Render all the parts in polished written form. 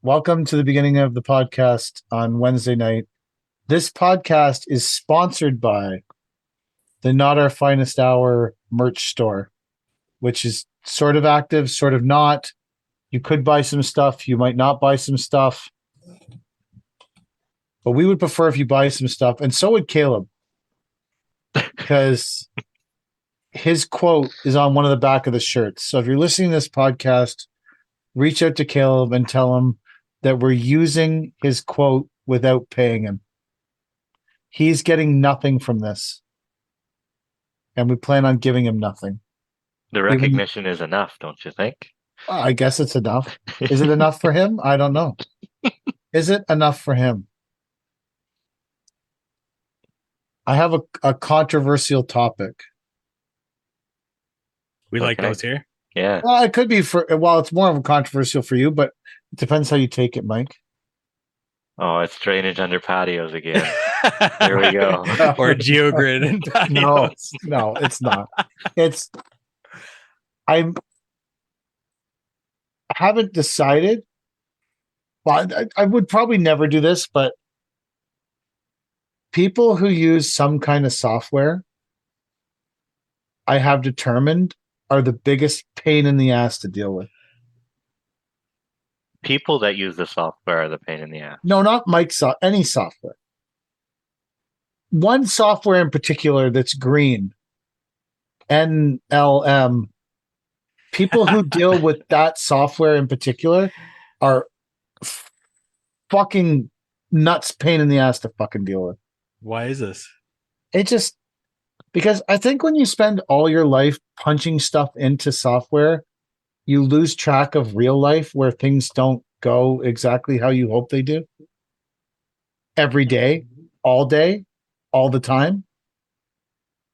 Welcome to the beginning of the podcast on Wednesday night. This podcast is sponsored by the Not Our Finest Hour merch store, which is sort of active, sort of not. You could buy some stuff. You might not buy some stuff. But we would prefer if you buy some stuff. And so would Caleb. Because his quote is on one of the back of the shirts. So if you're listening to this podcast, reach out to Caleb and tell him that we're using his quote without paying him. He's getting nothing from this. And we plan on giving him nothing. The recognition is enough, don't you think? I guess it's enough. Is it enough for him? I don't know. Is it enough for him? I have a controversial topic. We like those here. Yeah. Well, it could be it's more of a controversial for you, but it depends how you take it, Mike. Oh, it's drainage under patios again. There we go. Or GeoGrid and patios. No, it's not. I haven't decided. Well, I would probably never do this, but people who use some kind of software, I have determined, are the biggest pain in the ass to deal with. People that use the software are the pain in the ass. No, not Microsoft, any software. One software in particular that's green, NLM. People who deal with that software in particular are fucking nuts pain in the ass to fucking deal with. Why is this? It just, because I think when you spend all your life punching stuff into software, you lose track of real life where things don't go exactly how you hope they do. Every day, all the time,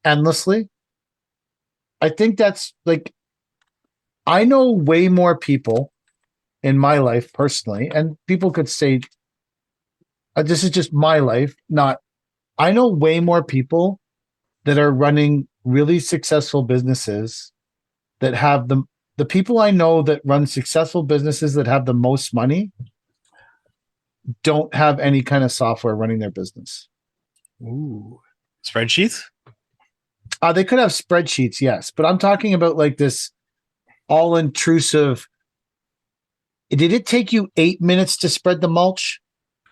endlessly. I think that's like, I know way more people in my life personally, and people could say, this is just my life, I know way more people that are running really successful businesses that have the people I know that run successful businesses that have the most money don't have any kind of software running their business. Ooh. Spreadsheets? They could have spreadsheets, yes, but I'm talking about like this all-intrusive. Did it take you 8 minutes to spread the mulch?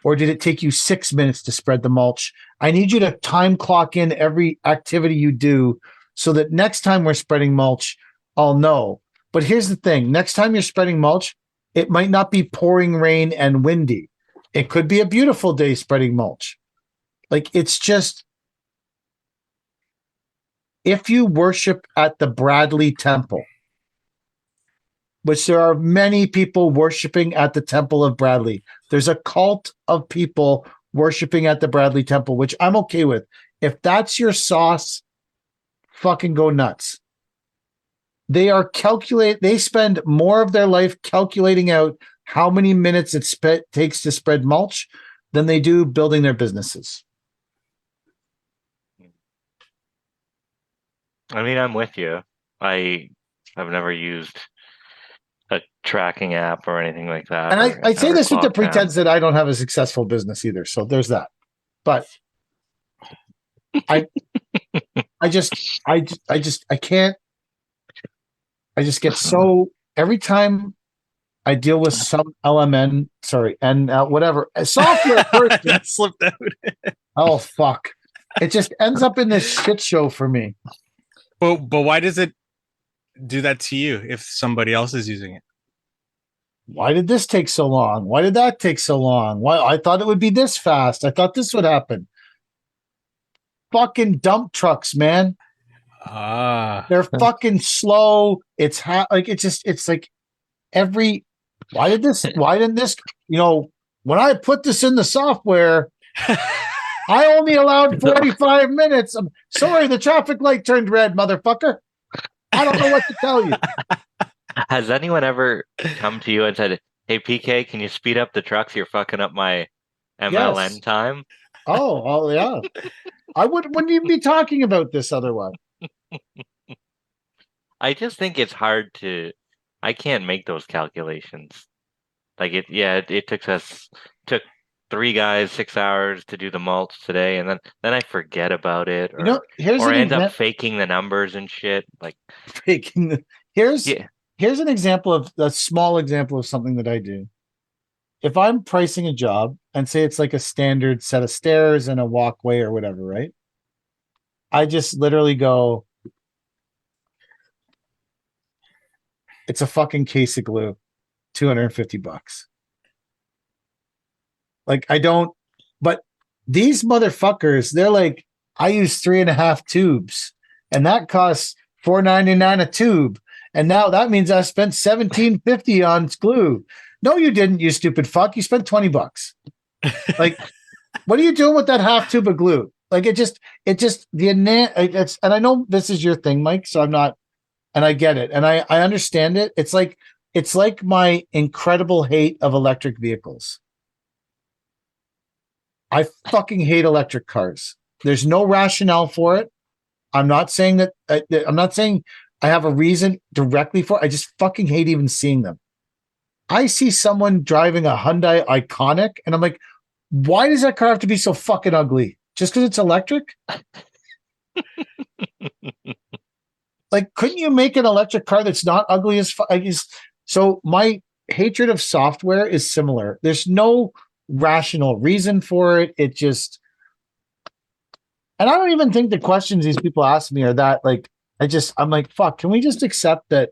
Or did it take you 6 minutes to spread the mulch? I need you to time clock in every activity you do so that next time we're spreading mulch, I'll know. But here's the thing. Next time you're spreading mulch, it might not be pouring rain and windy. It could be a beautiful day spreading mulch. Like, it's just, if you worship at the Bradley Temple, which there are many people worshiping at the Temple of Bradley. There's a cult of people worshiping at the Bradley Temple, which I'm okay with. If that's your sauce, fucking go nuts. They spend more of their life calculating out how many minutes it takes to spread mulch than they do building their businesses. I mean, I'm with you. I've never used a tracking app or anything like that. And I say this with the pretense that I don't have a successful business either. So there's that. But I can't. I just get so, every time I deal with some whatever a software person that slipped out. Oh fuck! It just ends up in this shit show for me. But why does it do that to you if somebody else is using it? Why did this take so long? Why did that take so long? Why? I thought it would be this fast. I thought this would happen. Fucking dump trucks, man. They're fucking slow. It's like every. Why didn't this? When I put this in the software, I only allowed 45 minutes. I'm sorry, the traffic light turned red, motherfucker. I don't know what to tell you. Has anyone ever come to you and said, "Hey, PK, can you speed up the trucks? You're fucking up my MLN time." Oh, yeah. I wouldn't even be talking about this otherwise. I just think it's hard I can't make those calculations. Like it took 3 guys 6 hours to do the mulch today, and then I forget about it, Here's or an I end up example. faking the numbers and shit. Like, Here's yeah, here's an example of a small example of something that I do. If I'm pricing a job and say it's like a standard set of stairs and a walkway or whatever, right? I just literally go, it's a fucking case of glue, $250. Like I don't, but these motherfuckers, they're like, I use 3.5 tubes, and that costs $4.99 a tube. And now that means I spent $17.50 on glue. No, you didn't, you stupid fuck. You spent $20. Like, what are you doing with that half tube of glue? Like it's, and I know this is your thing, Mike. So I'm not, and I get it, and I understand it. It's like my incredible hate of electric vehicles. I fucking hate electric cars. There's no rationale for it. I'm not saying that. I'm not saying I have a reason directly for it. I just fucking hate even seeing them. I see someone driving a Hyundai Iconic, and I'm like, why does that car have to be so fucking ugly? Just because it's electric? Like, couldn't you make an electric car that's not ugly as fuck? So my hatred of software is similar. There's no rational reason for it. It just, and I don't even think the questions these people ask me are that like, I'm like, fuck, can we just accept that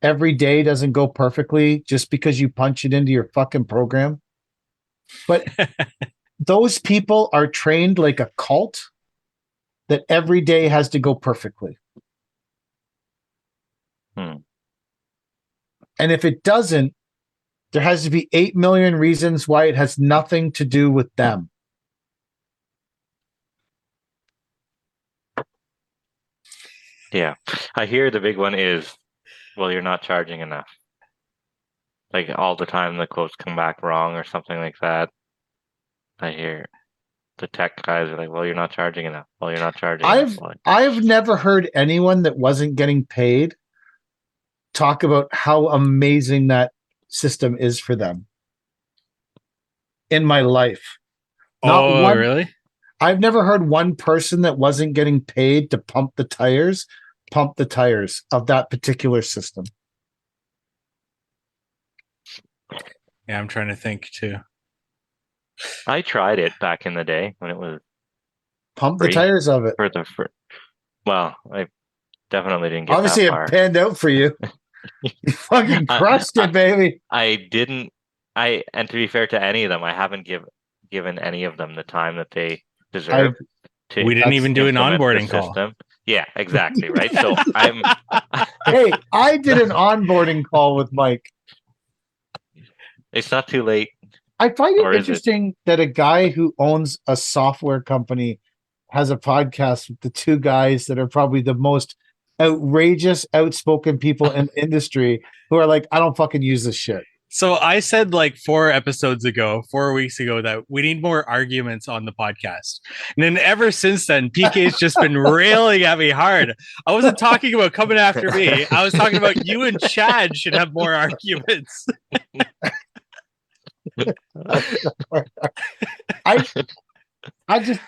every day doesn't go perfectly just because you punch it into your fucking program? But those people are trained like a cult that every day has to go perfectly. And if it doesn't, there has to be 8 million reasons why it has nothing to do with them. yeah. I hear the big one is, well, you're not charging enough. Like all the time, the quotes come back wrong or something like that. I hear the tech guys are like, well, you're not charging enough. Well, you're not charging enough. I've never heard anyone that wasn't getting paid talk about how amazing that system is for them in my life. Really? I've never heard one person that wasn't getting paid to pump the tires of that particular system. Yeah, I'm trying to think too. I tried it back in the day when it was pump the tires of it. Well, I definitely didn't get obviously that far. It panned out for you. You fucking crushed it, baby. I didn't. And to be fair to any of them, I haven't given any of them the time that they deserve. We didn't even do an onboarding call. Yeah, exactly. Right. So I'm. Hey, I did an onboarding call with Mike. It's not too late. I find it interesting that a guy who owns a software company has a podcast with the two guys that are probably the most outrageous, outspoken people in the industry who are like, I don't fucking use this shit. So I said like 4 weeks ago, that we need more arguments on the podcast. And then ever since then, PK's just been railing at me hard. I wasn't talking about coming after me. I was talking about you and Chad should have more arguments. I just,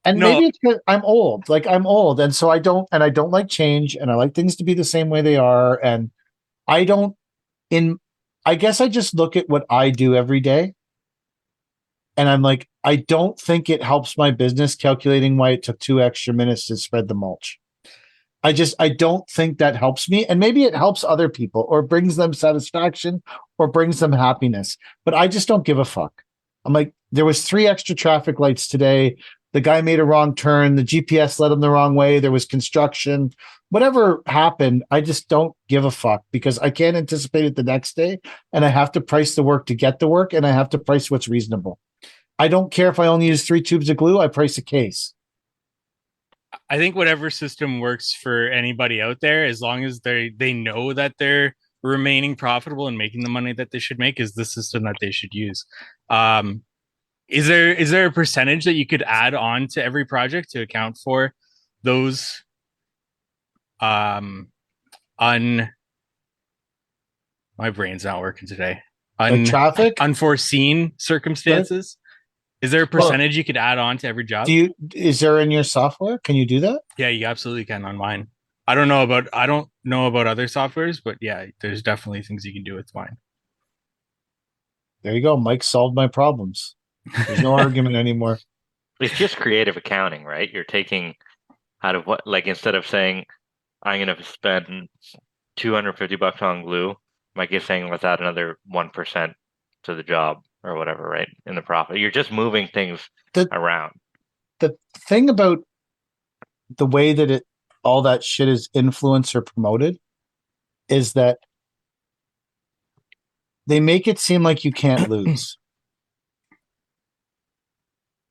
and maybe it's because I'm old. Like I'm old, and so I don't like change, and I like things to be the same way they are. And I guess I just look at what I do every day, and I'm like, I don't think it helps my business calculating why it took 2 extra minutes to spread the mulch. I don't think that helps me. And maybe it helps other people or brings them satisfaction or brings them happiness. But I just don't give a fuck. I'm like, there was 3 extra traffic lights today. The guy made a wrong turn. The GPS led him the wrong way. There was construction. Whatever happened, I just don't give a fuck because I can't anticipate it the next day. And I have to price the work to get the work. And I have to price what's reasonable. I don't care if I only use 3 tubes of glue. I price a case. I think whatever system works for anybody out there, as long as they know that they're remaining profitable and making the money that they should make, is the system that they should use. Is there a percentage that you could add on to every project to account for those my brain's not working today. Like traffic? unforeseen circumstances. Is there a percentage you could add on to every job? Is there in your software? Can you do that? Yeah, you absolutely can on mine. I don't know about other softwares, but yeah, there's definitely things you can do with mine. There you go. Mike solved my problems. There's no argument anymore. It's just creative accounting, right? You're taking out of what, like, instead of saying I'm going to spend $250 on glue, Mike is saying let's add another 1% to the job or whatever, right? In the profit. You're just moving things around. The thing about the way that all that shit is influenced or promoted is that they make it seem like you can't lose.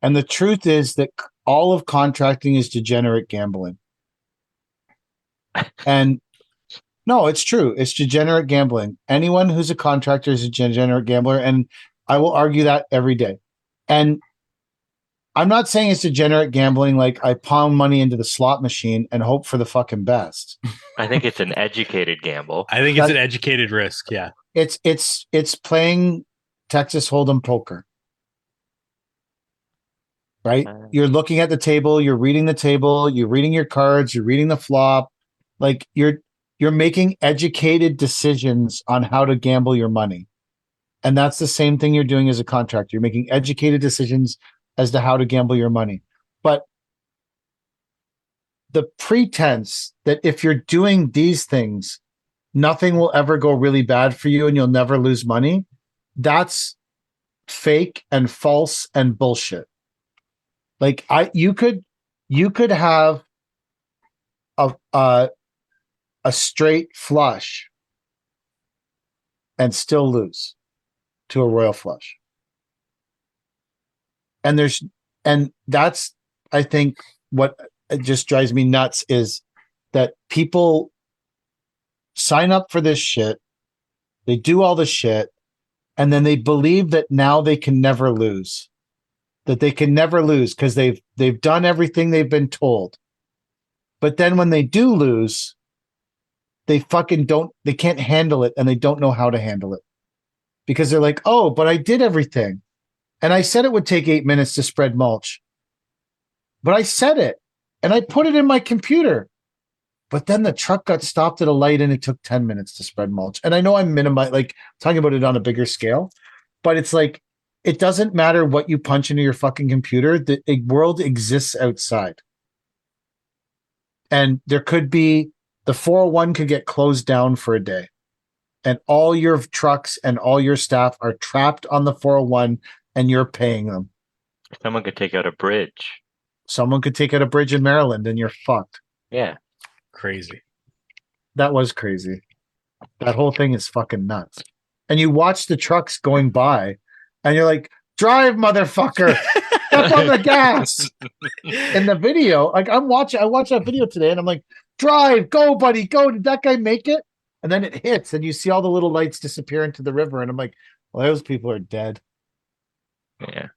And the truth is that all of contracting is degenerate gambling. And no, it's true. It's degenerate gambling. Anyone who's a contractor is a degenerate gambler. And I will argue that every day. And I'm not saying it's degenerate gambling like I pound money into the slot machine and hope for the fucking best. I think it's an educated gamble. I think it's an educated risk. Yeah. It's playing Texas Hold'em poker. Right? You're looking at the table, you're reading the table, you're reading your cards, you're reading the flop. Like you're making educated decisions on how to gamble your money. And that's the same thing you're doing as a contractor. You're making educated decisions as to how to gamble your money. But the pretense that if you're doing these things, nothing will ever go really bad for you and you'll never lose money, that's fake and false and bullshit. Like you could have a straight flush and still lose to a royal flush. And that's, I think, what just drives me nuts is that people sign up for this shit, they do all the shit, and then they believe that now they can never lose. That they can never lose because they've done everything they've been told. But then when they do lose, they can't handle it and they don't know how to handle it. Because they're like, oh, but I did everything. And I said it would take 8 minutes to spread mulch. But I said it. And I put it in my computer. But then the truck got stopped at a light and it took 10 minutes to spread mulch. And I know I'm talking about it on a bigger scale. But it's like, it doesn't matter what you punch into your fucking computer. The world exists outside. And there could be, the 401 could get closed down for a day. And all your trucks and all your staff are trapped on the 401 and you're paying them. Someone could take out a bridge. Someone could take out a bridge in Maryland and you're fucked. Yeah. Crazy. That was crazy. That whole thing is fucking nuts. And you watch the trucks going by and you're like, drive, motherfucker. Step on the gas. In the video, like I watched that video today and I'm like, drive, go, buddy, go. Did that guy make it? And then it hits and you see all the little lights disappear into the river. And I'm like, well, those people are dead. Yeah.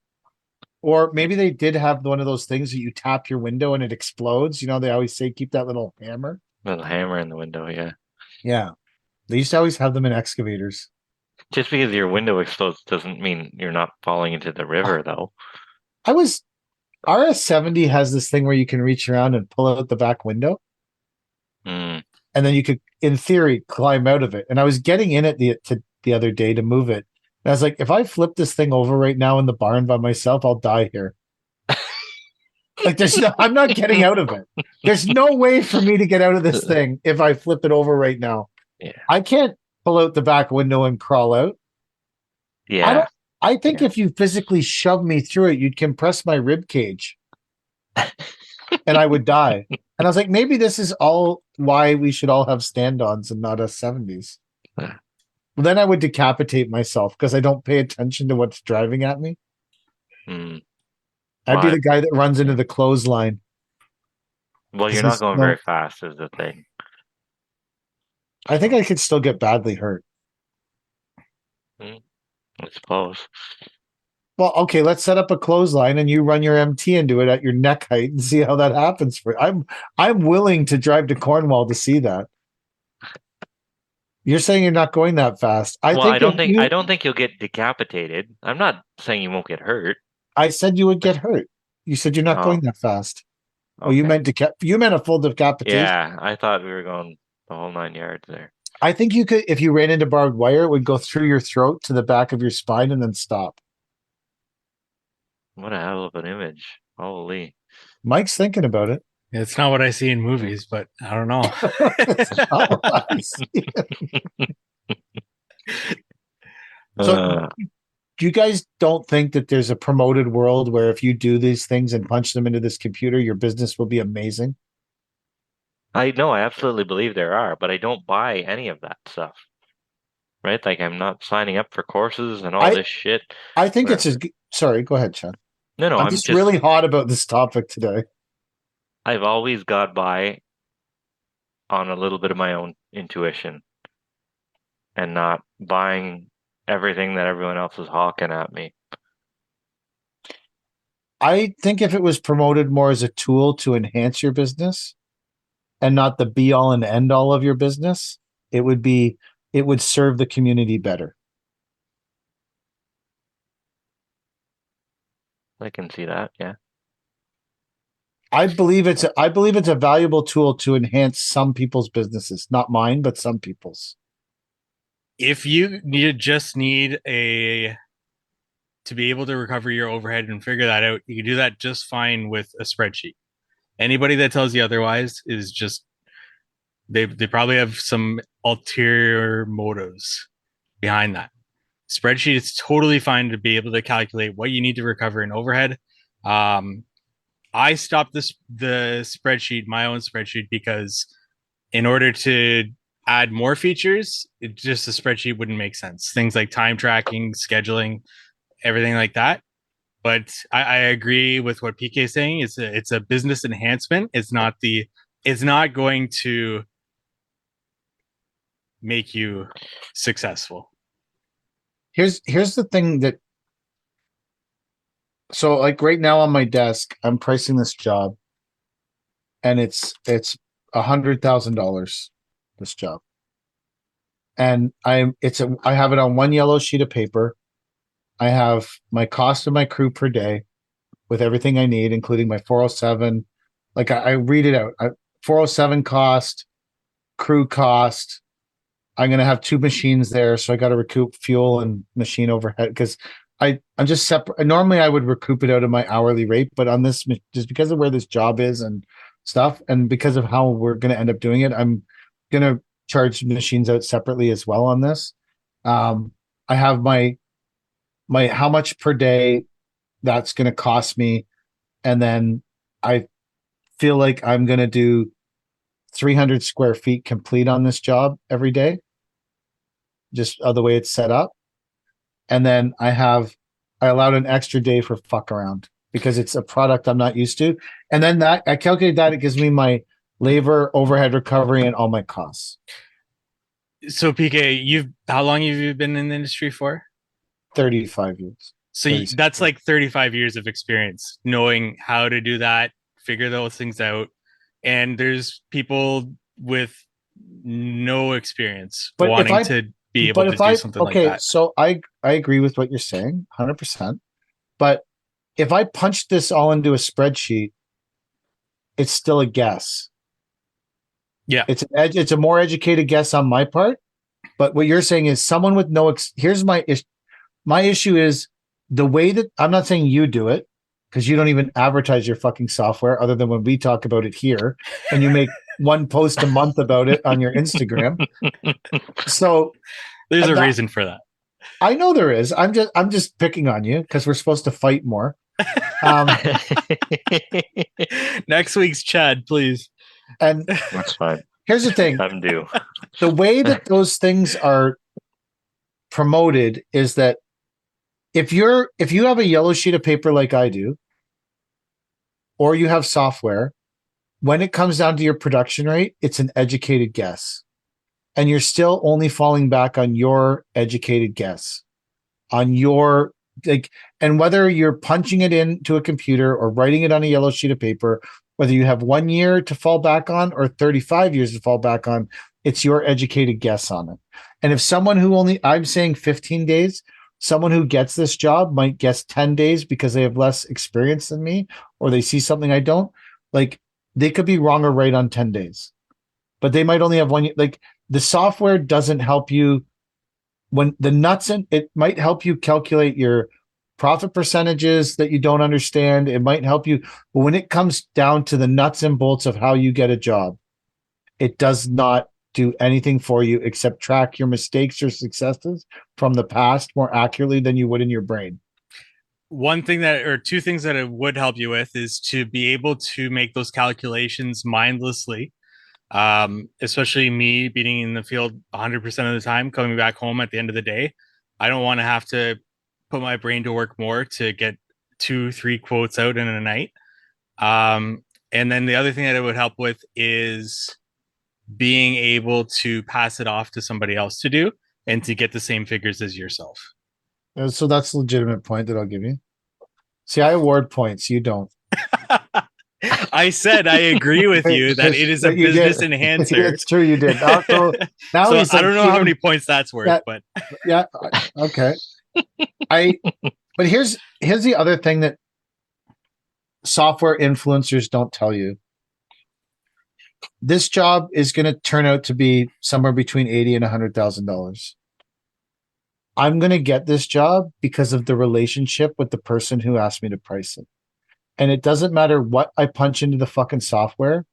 Or maybe they did have one of those things that you tap your window and it explodes. You know, they always say keep that little hammer. Little hammer in the window, yeah. Yeah. They used to always have them in excavators. Just because your window explodes doesn't mean you're not falling into the river, though. RS-70 has this thing where you can reach around and pull out the back window. Mm. And then you could, in theory, climb out of it. And I was getting in it the other day to move it. And I was like, if I flip this thing over right now in the barn by myself, I'll die here. Like I'm not getting out of it. There's no way for me to get out of this thing if I flip it over right now. Yeah. I can't pull out the back window and crawl out. Yeah. I think if you physically shove me through it, you'd compress my rib cage and I would die. And I was like, maybe this is all why we should all have stand-ons and not us 70s. Well, then I would decapitate myself because I don't pay attention to what's driving at me. Mm. I'd be the guy that runs into the clothesline. Well, you're not going very fast is the thing. I think I could still get badly hurt. I suppose. Well, okay, let's set up a clothesline and you run your MT into it at your neck height and see how that happens. I'm willing to drive to Cornwall to see that. You're saying you're not going that fast. I Well, think I don't think you'll get decapitated. I'm not saying you won't get hurt. I said you would get hurt. You said you're not Oh, going that fast. Oh, you okay. meant you meant a full decapitation. Yeah, I thought we were going the whole 9 yards there. I think you could, if you ran into barbed wire, it would go through your throat to the back of your spine and then stop. What a hell of an image. Holy. Mike's thinking about it. It's not what I see in movies, but I don't know. It's not what I see. So you guys don't think that there's a promoted world where if you do these things and punch them into this computer, your business will be amazing? I know, I absolutely believe there are, but I don't buy any of that stuff. Right? Like I'm not signing up for courses and all this shit. I think it's sorry, go ahead, Sean. No, I'm just really hot about this topic today. I've always got by on a little bit of my own intuition and not buying everything that everyone else is hawking at me. I think if it was promoted more as a tool to enhance your business and not the be all and end all of your business, it would serve the community better. I can see that, yeah. I believe it's a valuable tool to enhance some people's businesses, not mine, but some people's. If you just need to be able to recover your overhead and figure that out, you can do that just fine with a spreadsheet. Anybody that tells you otherwise is just they probably have some ulterior motives behind that. Spreadsheet is totally fine to be able to calculate what you need to recover in overhead. I stopped the spreadsheet, my own spreadsheet, because in order to add more features, the spreadsheet wouldn't make sense. Things like time tracking, scheduling, everything like that. But I agree with what PK is saying. It's a business enhancement. It's not going to make you successful. Here's the thing that, so like right now on my desk, I'm pricing this job and it's $100,000, this job. And I have it on one yellow sheet of paper. I have my cost of my crew per day with everything I need, including my 407. Like I read it out. 407 cost, crew cost. I'm going to have 2 machines there. So I got to recoup fuel and machine overhead because I'm just separate. Normally I would recoup it out of my hourly rate, but on this, just because of where this job is and stuff, and because of how we're going to end up doing it, I'm going to charge machines out separately as well on this. I have my how much per day that's going to cost me. And then I feel like I'm going to do 300 square feet complete on this job every day, just the way it's set up. And then I allowed an extra day for fuck around because it's a product I'm not used to. And then that I calculate that, it gives me my labor, overhead recovery, and all my costs. So PK, how long have you been in the industry for? 35 years. So that's like 35 years of experience knowing how to do that, figure those things out. And there's people with no experience wanting to be able to do something like that. Okay, so I agree with what you're saying, 100%. But if I punch this all into a spreadsheet, it's still a guess. Yeah, it's a more educated guess on my part. But what you're saying is someone with no. Here's my issue is the way that I'm not saying you do it because you don't even advertise your fucking software other than when we talk about it here, and you make one post a month about it on your Instagram. So there's a reason for that. I know there is. I'm just picking on you because we're supposed to fight more. Next week's Chad, please. And that's fine. Here's the thing. I'm due. The way that those things are promoted is that if you have a yellow sheet of paper like I do, or you have software, when it comes down to your production rate, it's an educated guess. And you're still only falling back on your educated guess, on your and whether you're punching it into a computer or writing it on a yellow sheet of paper, whether you have 1 year to fall back on or 35 years to fall back on, It's your educated guess on it. And if someone who I'm saying 15 days, someone who gets this job might guess 10 days because they have less experience than me, or they see something I don't. Like, they could be wrong or right on 10 days, but they might only have one. Like, the software doesn't help you when the nuts in it might help you calculate your profit percentages that you don't understand. It might help you, but when it comes down to the nuts and bolts of how you get a job, it does not do anything for you except track your mistakes or successes from the past more accurately than you would in your brain. One thing that, or two things that it would help you with, is to be able to make those calculations mindlessly. Especially me being in the field 100% of the time, coming back home at the end of the day, I don't want to have to put my brain to work more to get 2-3 quotes out in a night. And then the other thing that it would help with is being able to pass it off to somebody else to do and to get the same figures as yourself. So that's a legitimate point that I'll give you. See, I award points. You don't. I said I agree with you that it is a business enhancer. It's true, you did. Now so I don't know how many points that's worth, but yeah, okay. But here's the other thing that software influencers don't tell you. This job is going to turn out to be somewhere between $80,000 and $100,000. I'm going to get this job because of the relationship with the person who asked me to price it. And it doesn't matter what I punch into the fucking software.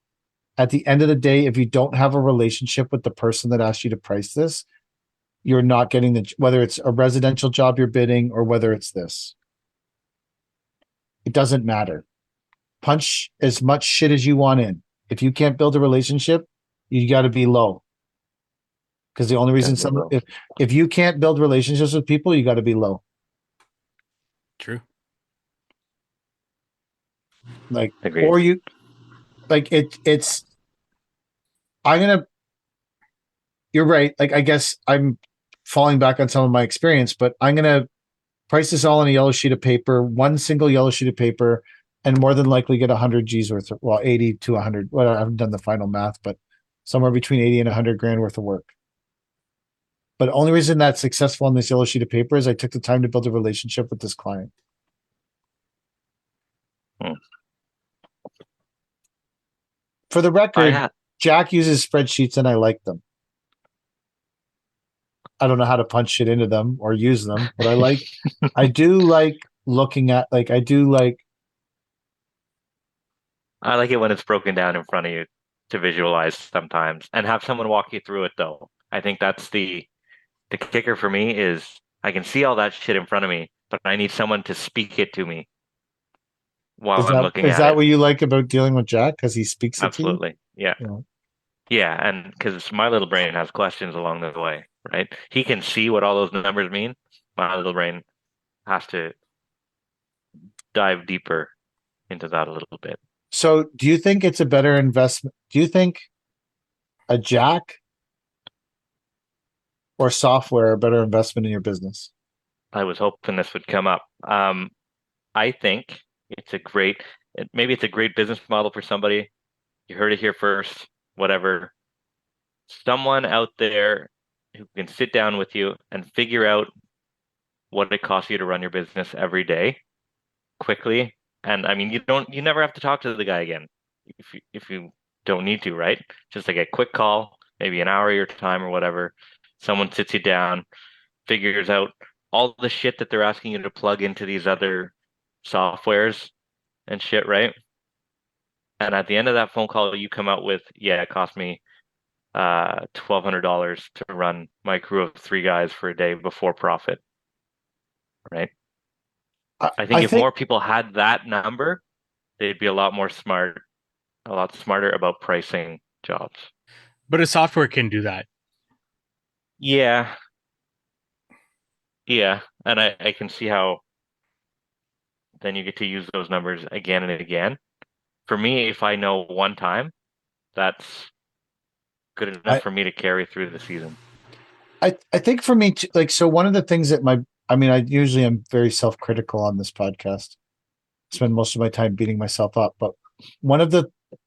At the end of the day, if you don't have a relationship with the person that asked you to price this, you're not getting whether it's a residential job you're bidding or whether it's this. It doesn't matter. Punch as much shit as you want in. If you can't build a relationship, you got to be low. Because the only reason if you can't build relationships with people, you got to be low. True. Like, Agreed. or you, like it's. You're right. Like, I guess I'm falling back on some of my experience, but I'm gonna price this all on a yellow sheet of paper, one single yellow sheet of paper, and more than likely get 100 G's worth of, 80 to 100. Well, I haven't done the final math, but somewhere between 80 and 100 grand worth of work. But the only reason that's successful on this yellow sheet of paper is I took the time to build a relationship with this client. For the record, Jack uses spreadsheets and I like them. I don't know how to punch shit into them or use them, but I do like looking at, I like it when it's broken down in front of you to visualize sometimes and have someone walk you through it though. I think that's the kicker for me is I can see all that shit in front of me, but I need someone to speak it to me while I'm looking at it. Is that what you like about dealing with Jack? Because he speaks it to you? Absolutely. Yeah. Yeah, and because my little brain has questions along the way, right? He can see what all those numbers mean. My little brain has to dive deeper into that a little bit. So do you think it's a better investment? Do you think a Jack or software are a better investment in your business? I was hoping this would come up. I think maybe it's a great business model for somebody. You heard it here first, whatever. Someone out there who can sit down with you and figure out what it costs you to run your business every day quickly. And I mean, you never have to talk to the guy again if you don't need to, right? Just like a quick call, maybe an hour of your time or whatever. Someone sits you down, figures out all the shit that they're asking you to plug into these other softwares and shit, right? And at the end of that phone call, you come out with, it cost me $1,200 to run my crew of 3 guys for a day before profit, right? I think if more people had that number, they'd be a lot smarter about pricing jobs. But a software can do that. Yeah. And I can see how then you get to use those numbers again and again. For me, if I know one time, that's good enough for me to carry through the season. I think for me, so one of the things that I usually am very self-critical on this podcast. I spend most of my time beating myself up, but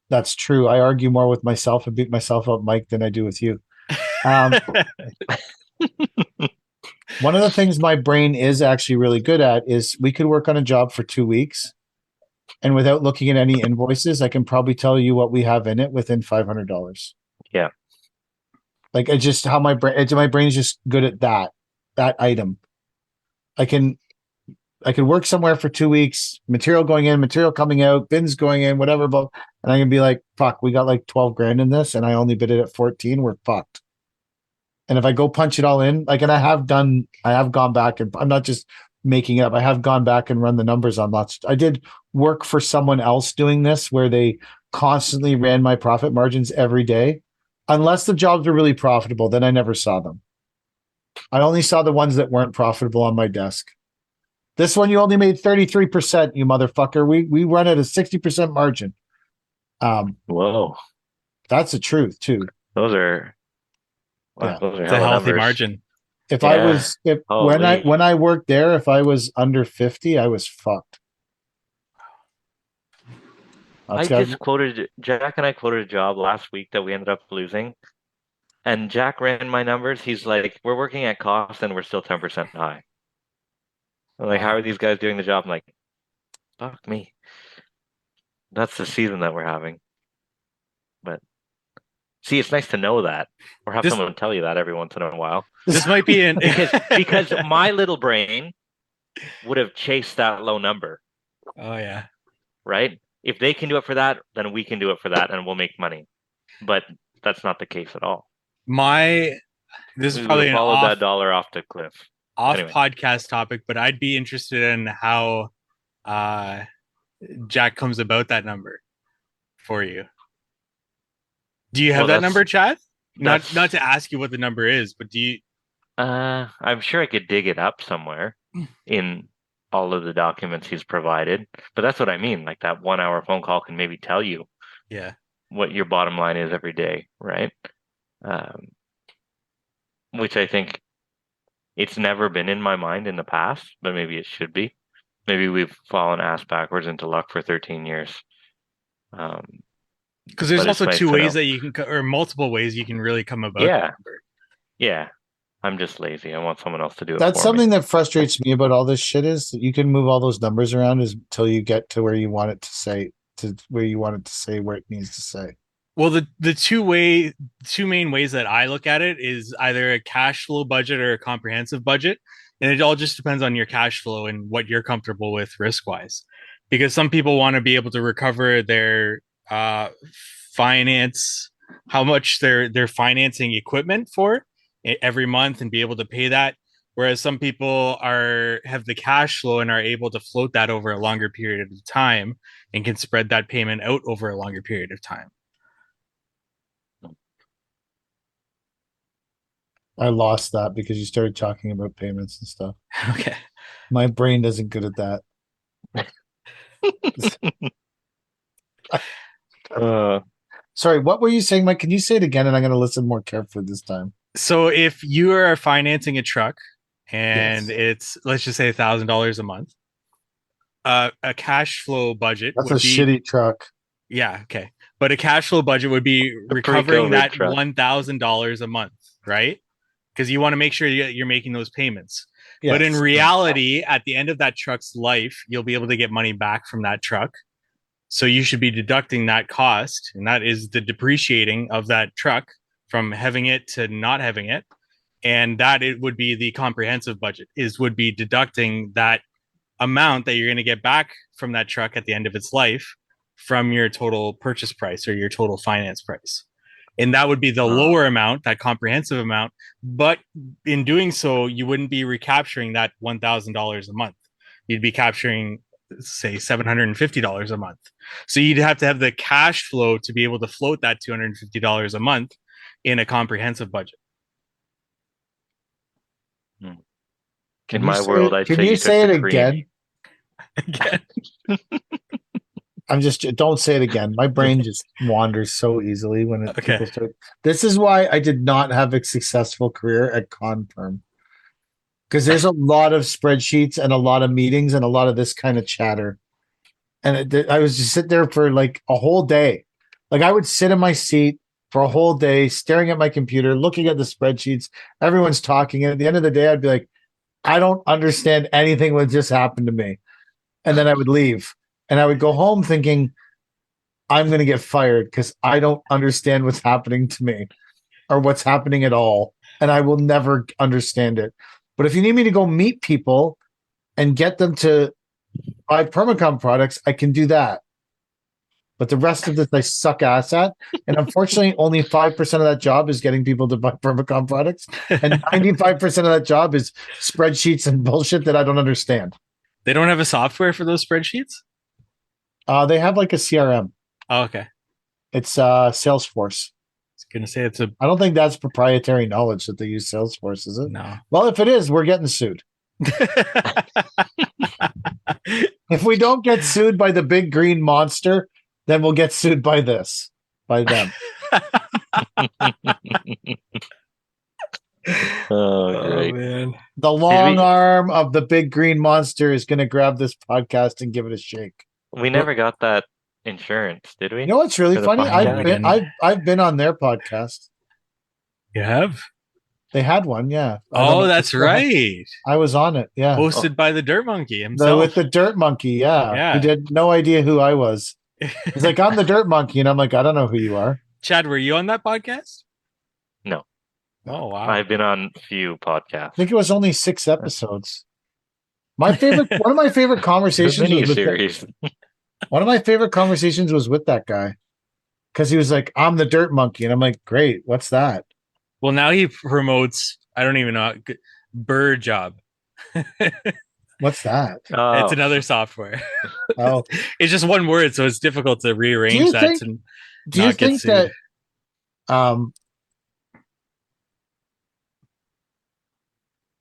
that's true. I argue more with myself and beat myself up, Mike, than I do with you. Um, one of the things my brain is actually really good at is we could work on a job for 2 weeks, and without looking at any invoices, I can probably tell you what we have in it within $500. Yeah. Like it's just how my brain is just good at that item. I can work somewhere for 2 weeks, material going in, material coming out, bins going in, whatever, but and I can be like, fuck, we got like 12 grand in this and I only bid it at 14, we're fucked. And if I go punch it all in, like, and I have gone back, and I'm not just making it up. I have gone back and run the numbers on lots. I did work for someone else doing this where they constantly ran my profit margins every day. Unless the jobs were really profitable, then I never saw them. I only saw the ones that weren't profitable on my desk. This one, you only made 33%, you motherfucker. We run at a 60% margin. Whoa. That's the truth too. Those are Yeah. those are It's a hella healthy numbers. margin. If Yeah. I was Holy. when I worked there, if I was under 50, I was fucked. Jack and I quoted a job last week that we ended up losing. And Jack ran my numbers. He's like, we're working at cost and we're still 10% high. I'm like, how are these guys doing the job? I'm like, fuck me. That's the season that we're having. But see, it's nice to know that, or have someone tell you that every once in a while. This might be an because my little brain would have chased that low number. Oh yeah. Right? If they can do it for that, then we can do it for that and we'll make money. But that's not the case at all. This is probably an followed that dollar off the cliff. Anyway. Podcast topic, but I'd be interested in how Jack comes about that number for you. Do you have that number, Chad? Not to ask you what the number is, but do you? I'm sure I could dig it up somewhere in all of the documents he's provided. But that's what I mean. Like that 1 hour phone call can maybe tell you what your bottom line is every day, right? Which I think it's never been in my mind in the past, but maybe it should be. Maybe we've fallen ass backwards into luck for 13 years. Because there's also two ways that you can, or multiple ways you can really come about that number. Yeah. I'm just lazy. I want someone else to do it. That's something that frustrates me about all this shit is that you can move all those numbers around until you get to where you want it to say, where it needs to say. Well, the two main ways that I look at it is either a cash flow budget or a comprehensive budget. And it all just depends on your cash flow and what you're comfortable with risk wise. Because some people want to be able to recover their finance, how much they're financing equipment for every month and be able to pay that. Whereas some people have the cash flow and are able to float that over a longer period of time and can spread that payment out over a longer period of time. I lost that because you started talking about payments and stuff. Okay. My brain isn't good at that. Sorry, what were you saying, Mike? Can you say it again? And I'm going to listen more carefully this time. So if you are financing a truck and it's, let's just say $1,000 a month, a cash flow budget. That's a shitty truck. Yeah. Okay. But a cash flow budget would be recovering that $1,000 a month, right? Because you want to make sure you're making those payments. Yes. But in reality, at the end of that truck's life, you'll be able to get money back from that truck. So you should be deducting that cost, and that is the depreciating of that truck from having it to not having it. And that it would be the comprehensive budget, would be deducting that amount that you're going to get back from that truck at the end of its life from your total purchase price or your total finance price. And that would be the lower amount, that comprehensive amount. But in doing so, you wouldn't be recapturing that $1,000 a month. You'd be capturing, say, $750 a month. So you'd have to have the cash flow to be able to float that $250 a month in a comprehensive budget. In my world, I'd say can you say it again? Again. Don't say it again. My brain just wanders so easily when people start. This is why I did not have a successful career at Confirm. Because there's a lot of spreadsheets and a lot of meetings and a lot of this kind of chatter. And I was just sit there for like a whole day. Like I would sit in my seat for a whole day, staring at my computer, looking at the spreadsheets. Everyone's talking. And at the end of the day, I'd be like, I don't understand anything what just happened to me. And then I would leave. And I would go home thinking, I'm going to get fired because I don't understand what's happening to me or what's happening at all. And I will never understand it. But if you need me to go meet people and get them to buy permacom products, I can do that. But the rest of this I suck ass at. And unfortunately, only 5% of that job is getting people to buy permacom products. And 95% of that job is spreadsheets and bullshit that I don't understand. They don't have a software for those spreadsheets? They have like a CRM. Oh, okay. It's Salesforce. I was going to say it's a... I don't think that's proprietary knowledge that they use Salesforce, is it? No. Well, if it is, we're getting sued. If we don't get sued by the big green monster, then we'll get sued by them. Oh, great. Man. The long arm of the big green monster is going to grab this podcast and give it a shake. We never got that insurance, did we? You know what's really For the funny? podcast? I've been on their podcast. You have? They had one, yeah. I don't know Oh, if that's they still have- right. I was on it, yeah. Hosted by the Dirt Monkey himself. With the Dirt Monkey, yeah. Yeah. He had no idea who I was. He's like, I'm the Dirt Monkey, and I'm like, I don't know who you are. Chad, were you on that podcast? No. Oh, wow. I've been on few podcasts. I think it was only 6 episodes. One of my favorite conversations Mini was with series. one of my favorite conversations was with that guy. Because he was like, I'm the Dirt Monkey. And I'm like, great, what's that? Well, now he promotes, I don't even know, Bird Job. What's that? Oh, It's another software. Oh. It's just one word, so it's difficult to Do rearrange you that. think- To Do you not get think sued. that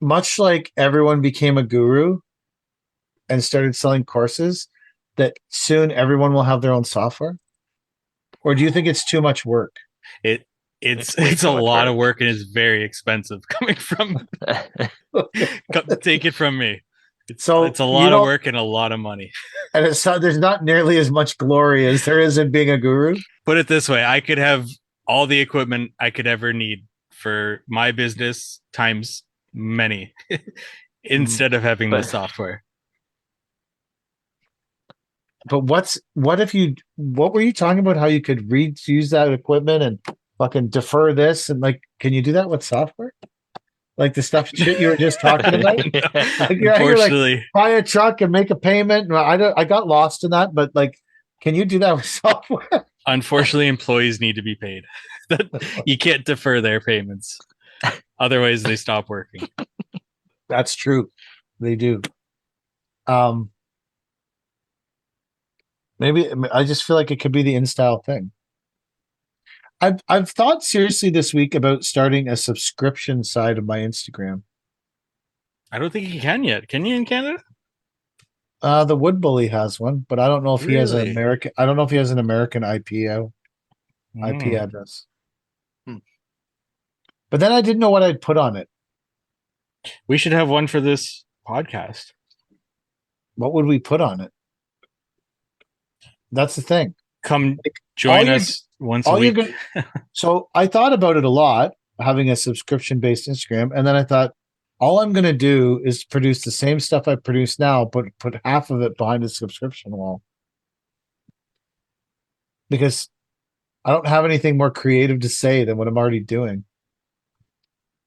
much like everyone became a guru and started selling courses, that soon everyone will have their own software? Or do you think it's too much work? It's way a too much lot work. of work and it's very expensive coming from take it from me. So It's a you lot of don't- work and a lot of money. And it's not, there's not nearly as much glory as there is in being a guru. Put it this way, I could have all the equipment I could ever need for my business times many instead of having the But- software. But what were you talking about? How you could use that equipment and fucking defer this, and like, can you do that with software? Like the shit you were just talking about? Like, you're like, Unfortunately, buy a truck and make a payment. I got lost in that, but like, can you do that with software? unfortunately, employees need to be paid. You can't defer their payments. Otherwise, they stop working. That's true. They do. Maybe I just feel like it could be the InStyle thing. I've thought seriously this week about starting a subscription side of my Instagram. I don't think you can yet. Can you in Canada? The Wood Bully has one, but I don't know if he has an Really? American. I don't know if he has an American IP address. But then I didn't know what I'd put on it. We should have one for this podcast. What would we put on it? That's the thing. Come all join you're- us once a All you're week. going So I thought about it a lot, having a subscription-based Instagram, and then I thought, all I'm going to do is produce the same stuff I produce now, but put half of it behind the subscription wall. Because I don't have anything more creative to say than what I'm already doing.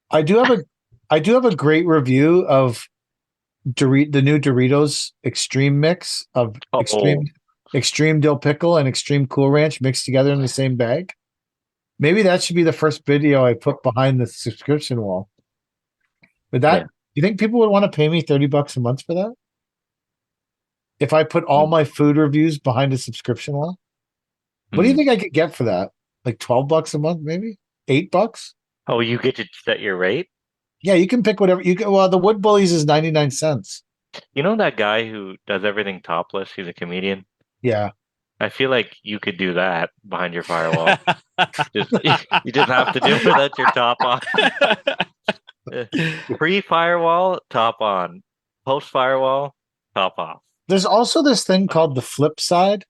I do have a great review of the new Doritos Extreme Mix of extreme dill pickle and extreme Cool Ranch mixed together in the same bag. Maybe that should be the first video I put behind the subscription wall. But that, you think people would want to pay me $30 a month for that? If I put all my food reviews behind a subscription wall? What do you think I could get for that? Like $12 a month, maybe? $8? Oh, you get to set your rate? Yeah, you can pick whatever you can. Well, the Wood Bullies is 99 cents. You know that guy who does everything topless? He's a comedian. Yeah. I feel like you could do that behind your firewall. You just have to do it without your top on. Pre-firewall, top on. Post-firewall, top off. There's also this thing called the flip side,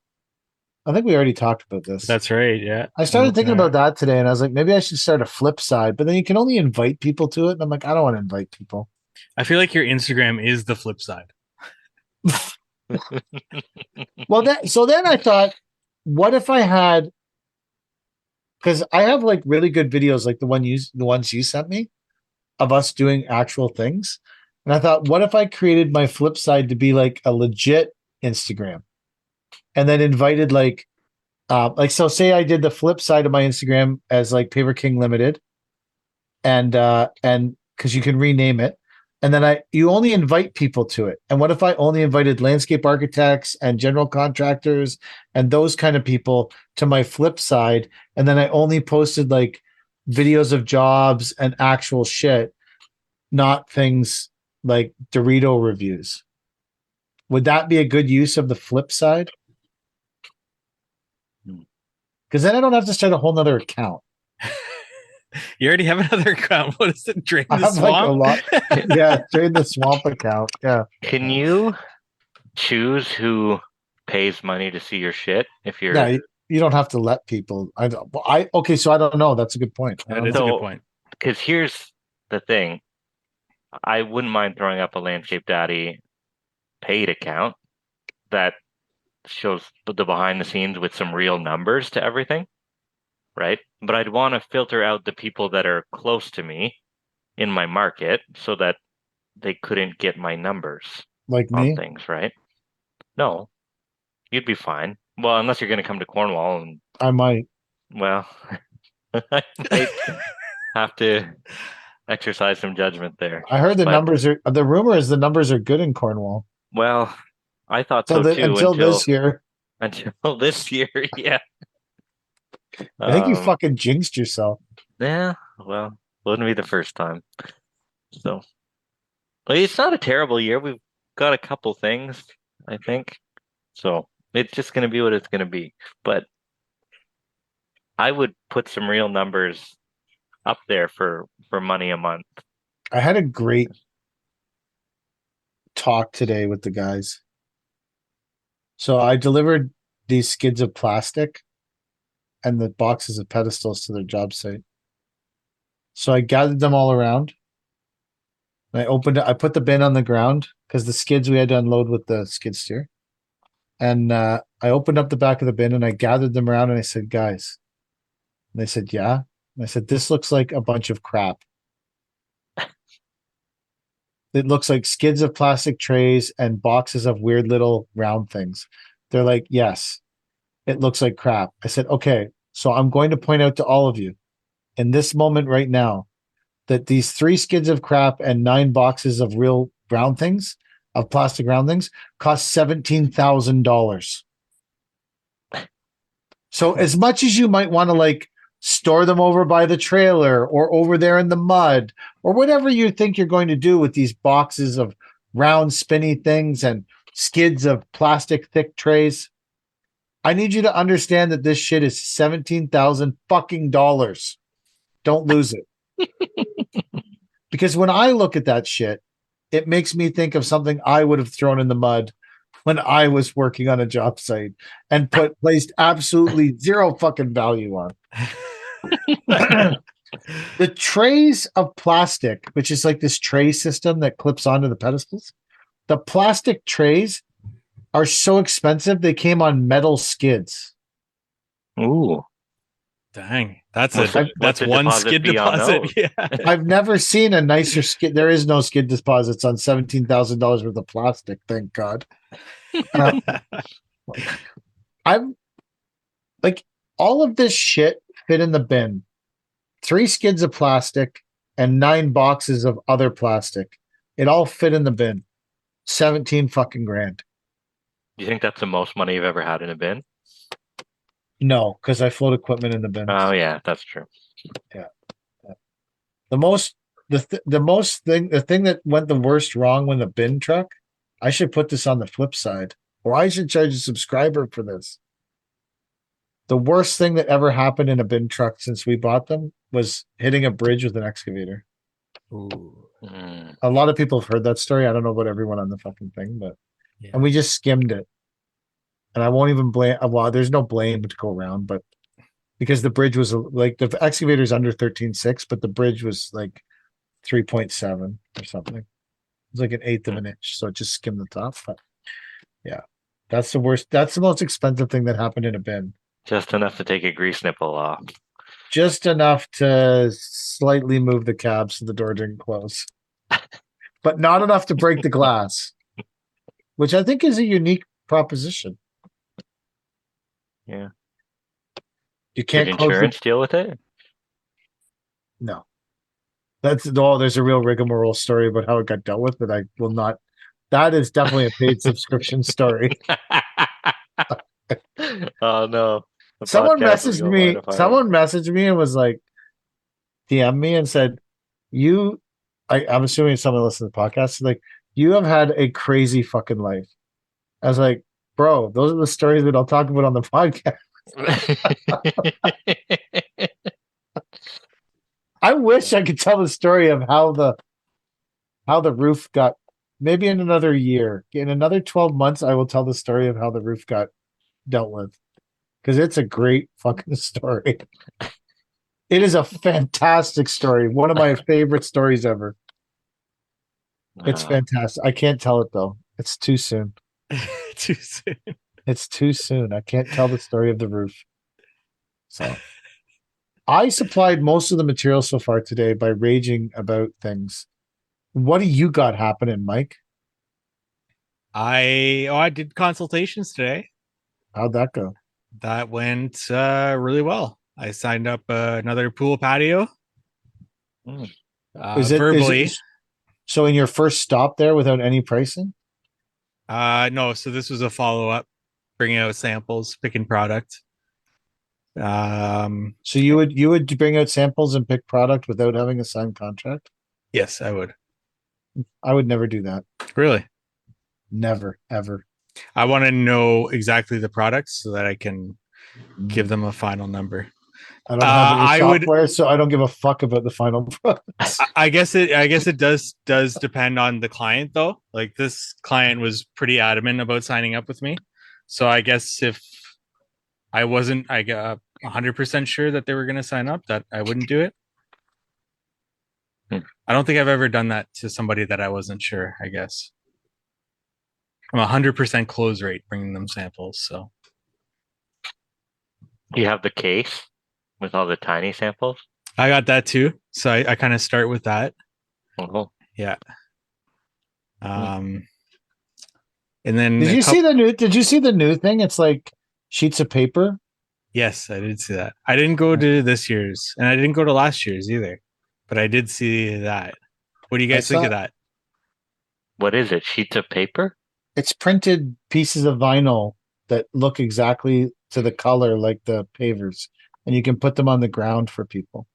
I think we already talked about this. That's right. Yeah. I started thinking about that today, and I was like, maybe I should start a flip side. But then you can only invite people to it, and I'm like, I don't want to invite people. I feel like your Instagram is the flip side. Well, so then I thought, what if I had? Because I have like really good videos, like the ones you sent me, of us doing actual things. And I thought, what if I created my flip side to be like a legit Instagram, and then invited like so say I did the flip side of my Instagram as like Paper King Limited, and because you can rename it, and then you only invite people to it. And what if I only invited landscape architects and general contractors and those kind of people to my flip side, and then I only posted like videos of jobs and actual shit, not things like Dorito reviews? Would that be a good use of the flip side? Because then I don't have to start a whole nother account. You already have another account. What is it? Drain I the have like a swamp? lot. Yeah, trade the swamp account. Yeah. Can you choose who pays money to see your shit if you're Yeah, you don't have to let people. I don't. Okay, so I don't know. That's a good point. That is a good point. Because here's the thing. I wouldn't mind throwing up a Landscape Daddy paid account that shows the behind the scenes with some real numbers to everything, right? But I'd want to filter out the people that are close to me in my market so that they couldn't get my numbers Like on me. things, right? No, you'd be fine. Well, unless you're going to come to Cornwall, and I might. well, I might have to exercise some judgment there. I heard the But- numbers are. The rumor is the numbers are good in Cornwall. Well, I thought so too Until this year. until this year, yeah. I think you Um, fucking jinxed yourself. Yeah, well, wouldn't be the first time. So, but it's not a terrible year. We've got a couple things, I think. So it's just going to be what it's going to be. But I would put some real numbers up there for money a month. I had a great talk today with the guys. So I delivered these skids of plastic and the boxes of pedestals to their job site. So I gathered them all around. And I opened it. I put the bin on the ground because the skids we had to unload with the skid steer. And I opened up the back of the bin and I gathered them around and I said, guys. And they said, yeah. And I said, this looks like a bunch of crap. It looks like skids of plastic trays and boxes of weird little round things. They're like, yes, it looks like crap. I said, okay, so I'm going to point out to all of you in this moment right now that these 3 skids of crap and 9 boxes of real round things, of plastic round things, cost $17,000. So as much as you might want to like store them over by the trailer or over there in the mud or whatever you think you're going to do with these boxes of round spinny things and skids of plastic thick trays, I need you to understand that this shit is 17,000 fucking dollars. Don't lose it. Because when I look at that shit, it makes me think of something I would have thrown in the mud when I was working on a job site and placed absolutely zero fucking value on. The trays of plastic, which is like this tray system that clips onto the pedestals, the plastic trays are so expensive they came on metal skids. Ooh, Dang, that's What's the one deposit skid fee on deposit. those? Yeah. I've never seen a nicer skid. There is no skid deposits on $17,000 worth of plastic. Thank God. I'm like, all of this shit fit in the bin. 3 skids of plastic and 9 boxes of other plastic. It all fit in the bin. 17 fucking grand. Do you think that's the most money you've ever had in a bin? No, because I float equipment in the bin. Oh yeah, that's true. The thing that went the worst wrong when the bin truck, I should put this on the flip side, or I should charge a subscriber for this. The worst thing that ever happened in a bin truck since we bought them was hitting a bridge with an excavator. Ooh. A lot of people have heard that story. I don't know about everyone on the fucking thing, but Yeah. and we just skimmed it. and I won't even blame. Well, there's no blame to go around, but because the bridge was like the excavator's under 13.6, but the bridge was like 3.7 or something. It's like an eighth of an inch, so it just skimmed the top. But yeah, that's the worst. That's the most expensive thing that happened in a bin. Just enough to take a grease nipple off. Just enough to slightly move the cab so the door didn't close, but not enough to break the glass, which I think is a unique proposition. Yeah. You can't Did close the insurance deal with it? no. There's a real rigmarole story about how it got dealt with, but I will not. That is definitely a paid subscription story. Oh no. The Someone podcast will messaged go me. viral. Someone messaged me and was like, DM me and said, "You." I'm assuming someone listens to the podcast. Like, you have had a crazy fucking life. I was like, bro, those are the stories that I'll talk about on the podcast. I wish I could tell the story of how the roof got. Maybe in another year, in another 12 months, I will tell the story of how the roof got dealt with, because it's a great fucking story. It is a fantastic story. One of my favorite stories ever. It's fantastic. I can't tell it though. It's too soon. Too soon. It's too soon. I can't tell the story of the roof. So I supplied most of the material so far today by raging about things. What do you got happening, Mike? I did consultations today. How'd that go? That went really well. I signed up another pool patio. Verbally. So in your first stop there without any pricing? No, so this was a follow-up, bringing out samples, picking product. So you would bring out samples and pick product without having a signed contract? Yes, I would. I would never do that. Really? Never, ever. I want to know exactly the products so that I can give them a final number. I don't have any software, so I don't give a fuck about the final products. I guess it does depend on the client though. Like, this client was pretty adamant about signing up with me. So I guess if I wasn't 100% sure that they were going to sign up, that I wouldn't do it. I don't think I've ever done that to somebody that I wasn't sure, I guess. I'm 100% close rate bringing them samples. So you have the case with all the tiny samples? I got that too. So I kind of start with that. Oh. Yeah. And then did you see the new thing? It's like sheets of paper. Yes, I did see that. I didn't go to this year's, and I didn't go to last year's either, but I did see that. What do you guys think of that? What is it? Sheets of paper? It's printed pieces of vinyl that look exactly to the color like the pavers, and you can put them on the ground for people.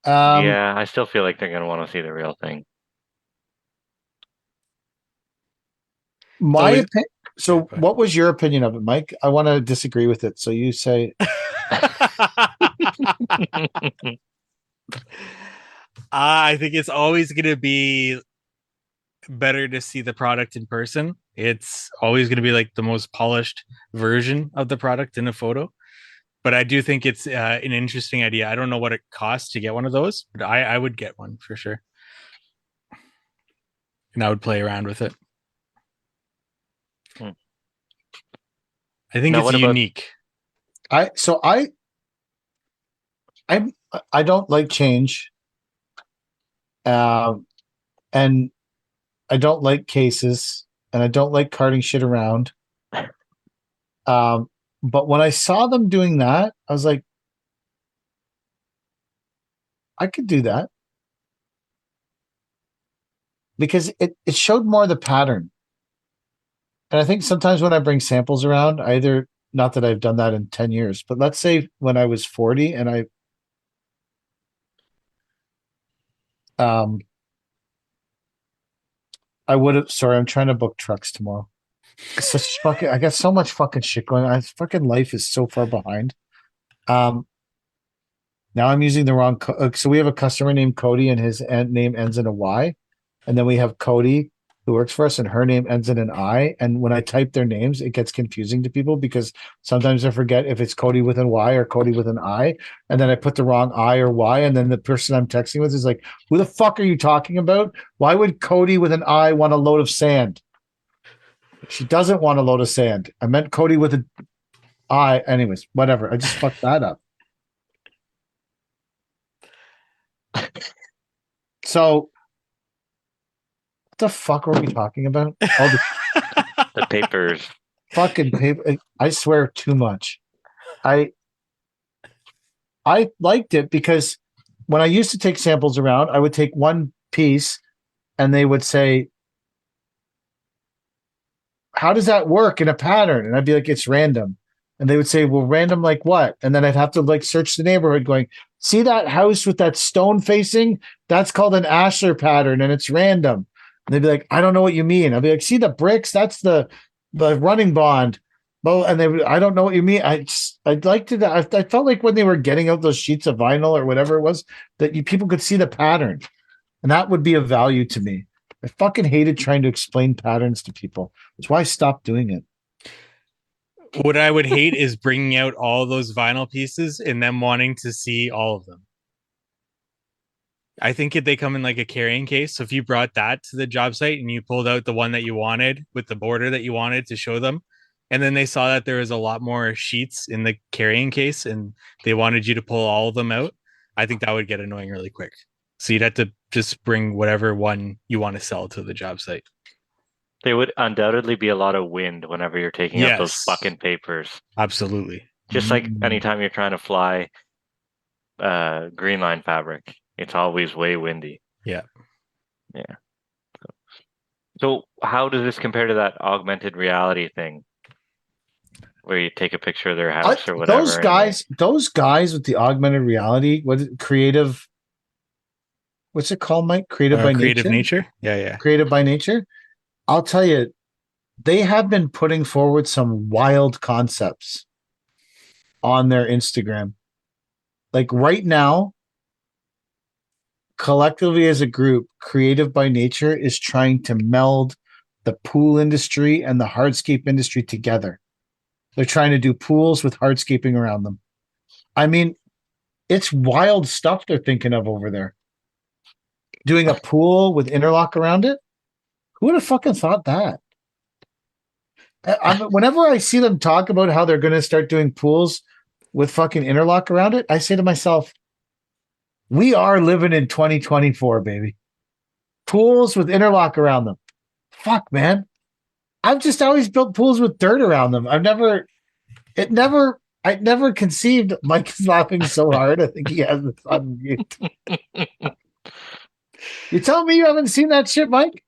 Yeah, I still feel like they're gonna want to see the real thing. So what was your opinion of it, Mike? I want to disagree with it. So you say. I think it's always going to be better to see the product in person. It's always going to be like the most polished version of the product in a photo. But I do think it's an interesting idea. I don't know what it costs to get one of those, but I would get one for sure. And I would play around with it. I think it's unique. I don't like change. And I don't like cases, and I don't like carting shit around. But when I saw them doing that, I was like, I could do that. Because it showed more of the pattern. And I think sometimes when I bring samples around, not that I've done that in 10 years, but let's say when I was 40 and I would have, sorry, I'm trying to book trucks tomorrow. I got so much fucking shit going on. Fucking life is so far behind. Now I'm using the wrong, so we have a customer named Cody and his name ends in a Y. And then we have Cody who works for us, and her name ends in an I. And when I type their names, it gets confusing to people because sometimes I forget if it's Cody with an Y or Cody with an I. And then I put the wrong I or Y. And then the person I'm texting with is like, who the fuck are you talking about? Why would Cody with an I want a load of sand? She doesn't want a load of sand. I meant Cody with an I. Anyways, whatever. I just fucked that up. So, what the fuck were we talking about? Oh, The papers. fucking paper. I swear too much. I liked it because when I used to take samples around, I would take one piece and they would say, how does that work in a pattern? And I'd be like, it's random. And they would say, well, random like what? And then I'd have to like search the neighborhood going, see that house with that stone facing? That's called an Ashlar pattern and it's random. And they'd be like, I don't know what you mean. I'd be like, see the bricks? That's the running bond. Well, and they would, I don't know what you mean. I'd like to, I felt like when they were getting out those sheets of vinyl or whatever it was, that people could see the pattern. And that would be of value to me. I fucking hated trying to explain patterns to people. That's why I stopped doing it. What I would hate is bringing out all those vinyl pieces and them wanting to see all of them. I think if they come in like a carrying case, so if you brought that to the job site and you pulled out the one that you wanted with the border that you wanted to show them, and then they saw that there was a lot more sheets in the carrying case and they wanted you to pull all of them out, I think that would get annoying really quick. So you'd have to just bring whatever one you want to sell to the job site. There would undoubtedly be a lot of wind whenever you're taking out those Yes. fucking papers. Absolutely. Just like anytime you're trying to fly green line fabric, it's always way windy. Yeah. Yeah. So how does this compare to that augmented reality thing? Where you take a picture of their house or whatever. Those guys with the augmented reality, creative, what's it called, Mike? Creative by nature? Yeah. Creative by nature. I'll tell you, they have been putting forward some wild concepts on their Instagram. Like right now, collectively as a group, Creative by Nature is trying to meld the pool industry and the hardscape industry together. They're trying to do pools with hardscaping around them. I mean, it's wild stuff they're thinking of over there. Doing a pool with interlock around it? Who would have fucking thought that? Whenever I see them talk about how they're going to start doing pools with fucking interlock around it, I say to myself, we are living in 2024, baby. Pools with interlock around them. Fuck, man. I've just always built pools with dirt around them. I never conceived. Mike is laughing so hard. I think he has this on mute. You telling me you haven't seen that shit, Mike?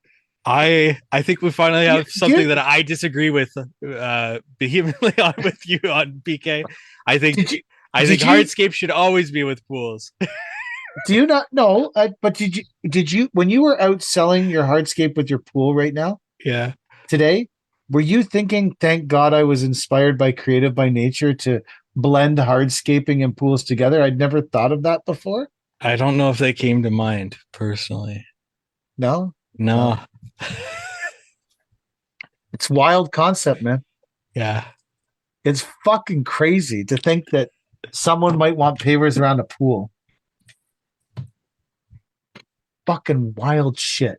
I think we finally have something that I disagree with vehemently on with you on PK. I think hardscape should always be with pools. Do you not know? But did you when you were out selling your hardscape with your pool right now? Yeah. Today, were you thinking, thank God I was inspired by Creative by Nature to blend hardscaping and pools together? I'd never thought of that before. I don't know if they came to mind personally. No. It's wild concept, man. Yeah. It's fucking crazy to think that someone might want pavers around a pool. Fucking wild shit.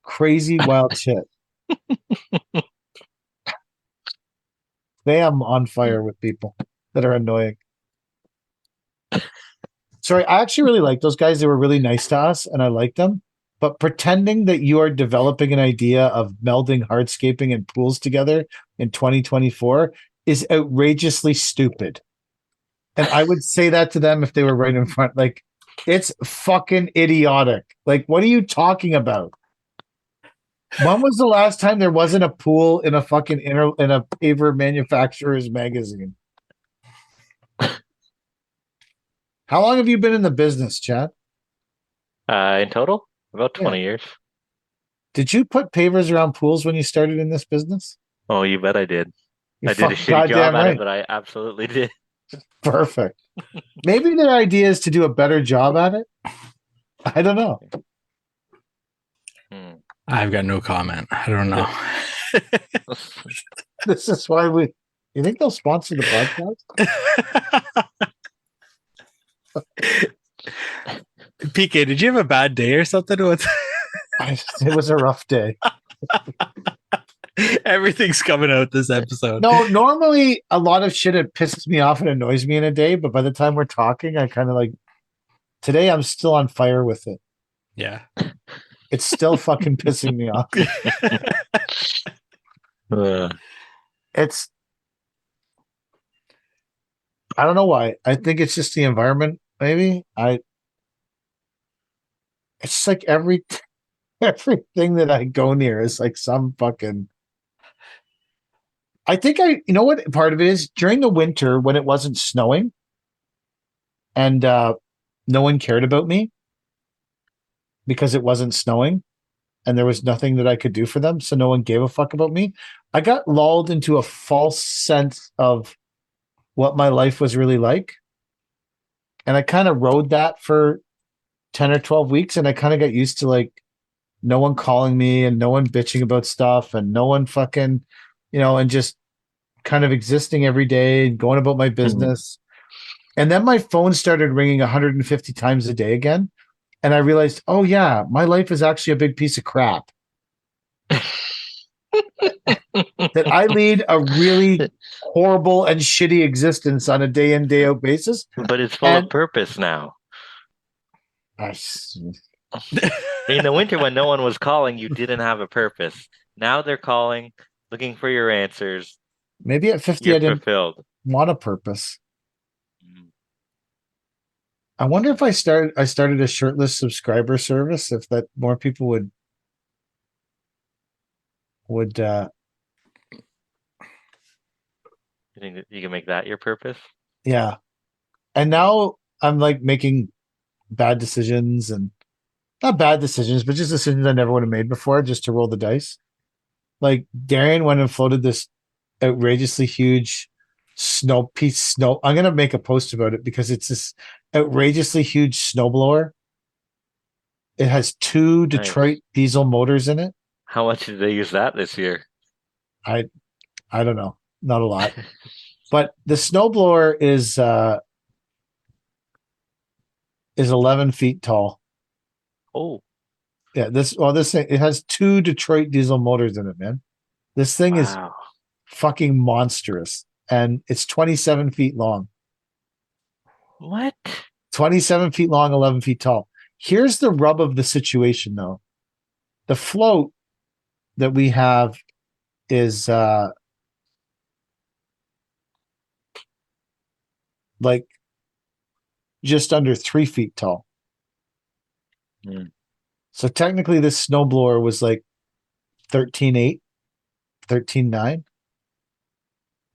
Crazy wild shit. Today I'm on fire with people that are annoying. Sorry, I actually really like those guys. They were really nice to us and I liked them. But pretending that you are developing an idea of melding hardscaping and pools together in 2024 is outrageously stupid. And I would say that to them if they were right in front. Like, it's fucking idiotic. Like, what are you talking about? When was the last time there wasn't a pool in a fucking in a paver manufacturer's magazine? How long have you been in the business, Chad? In total, about 20 years. Did you put pavers around pools when you started in this business? Oh, you bet I did. You're I did a shitty job at it, but I absolutely did. Perfect. Maybe their idea is to do a better job at it. I don't know. I've got no comment. I don't know. This is why we. You think they'll sponsor the podcast? PK, did you have a bad day or something? With It was a rough day. everything's coming out this episode. No, normally a lot of shit it pisses me off and annoys me in a day, but by the time we're talking, I kind of like. Today, I'm still on fire with it. Yeah. It's still fucking pissing me off. It's. I don't know why. I think it's just the environment. Maybe It's like everything that I go near is like some fucking. I think you know what part of it is during the winter when it wasn't snowing, and no one cared about me because it wasn't snowing, and there was nothing that I could do for them, so no one gave a fuck about me. I got lulled into a false sense of what my life was really like, and I kind of rode that for 10 or 12 weeks, and I kind of got used to like no one calling me and no one bitching about stuff and no one fucking, and just kind of existing every day and going about my business. And then my phone started ringing 150 times a day again. And I realized, oh yeah, my life is actually a big piece of crap. That I lead a really horrible and shitty existence on a day in, day out basis. But it's full of purpose now. In the winter when no one was calling, you didn't have a purpose. Now they're calling, looking for your answers. Maybe at 50 You're I didn't fulfilled. want a purpose. I wonder if I started a shirtless subscriber service, if that more people would You think that you can make that your purpose? Yeah. And now I'm like making bad decisions, and not bad decisions, but just decisions I never would have made before just to roll the dice. Like Darian went and floated this outrageously huge snow. I'm going to make a post about it because it's this outrageously huge snowblower. It has 2 Detroit diesel motors in it. How much did they use that this year? I don't know. Not a lot. But the snowblower is 11 feet tall. Oh. Yeah, this thing, it has 2 Detroit diesel motors in it, man. This thing is fucking monstrous, and it's 27 feet long. What? 27 feet long, 11 feet tall. Here's the rub of the situation, though. The float that we have is like just under 3 feet tall. So technically this snowblower was like 13.8, 13.9.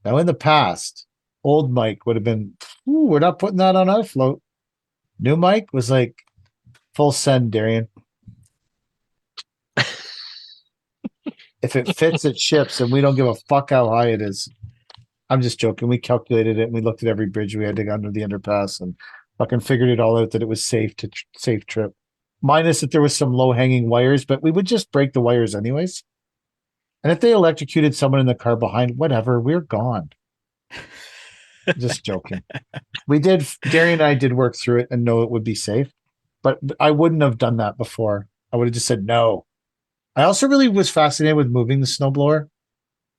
Now in the past, old Mike would have been, we're not putting that on our float. New Mike was like, full send, Darian. If it fits, it ships, and we don't give a fuck how high it is. I'm just joking. We calculated it, and we looked at every bridge we had to go under the underpass, and fucking figured it all out that it was safe trip. Minus that there was some low hanging wires, but we would just break the wires anyways. And if they electrocuted someone in the car behind, whatever, we're gone. Just joking. Darian and I did work through it and know it would be safe, but I wouldn't have done that before. I would have just said no. I also really was fascinated with moving the snowblower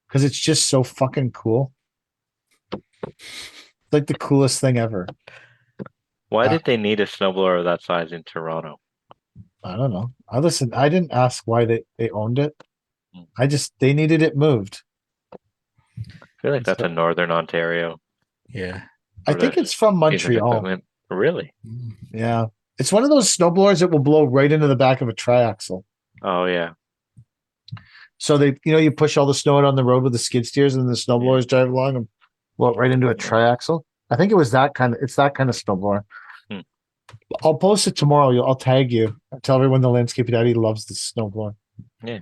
because it's just so fucking cool. It's like the coolest thing ever. Why did they need a snowblower of that size in Toronto? I don't know. I didn't ask why they owned it. They needed it moved. I feel like that's a Northern Ontario. Yeah. I think it's from Montreal. Really? Yeah. It's one of those snowblowers that will blow right into the back of a triaxle. Oh, yeah. So you push all the snow out on the road with the skid steers, and the snowblowers drive along and blow it right into a triaxle. I think it's that kind of snowblower. I'll post it tomorrow. I'll tag you. I'll tell everyone the Landscape Daddy loves the snowblower. Yeah.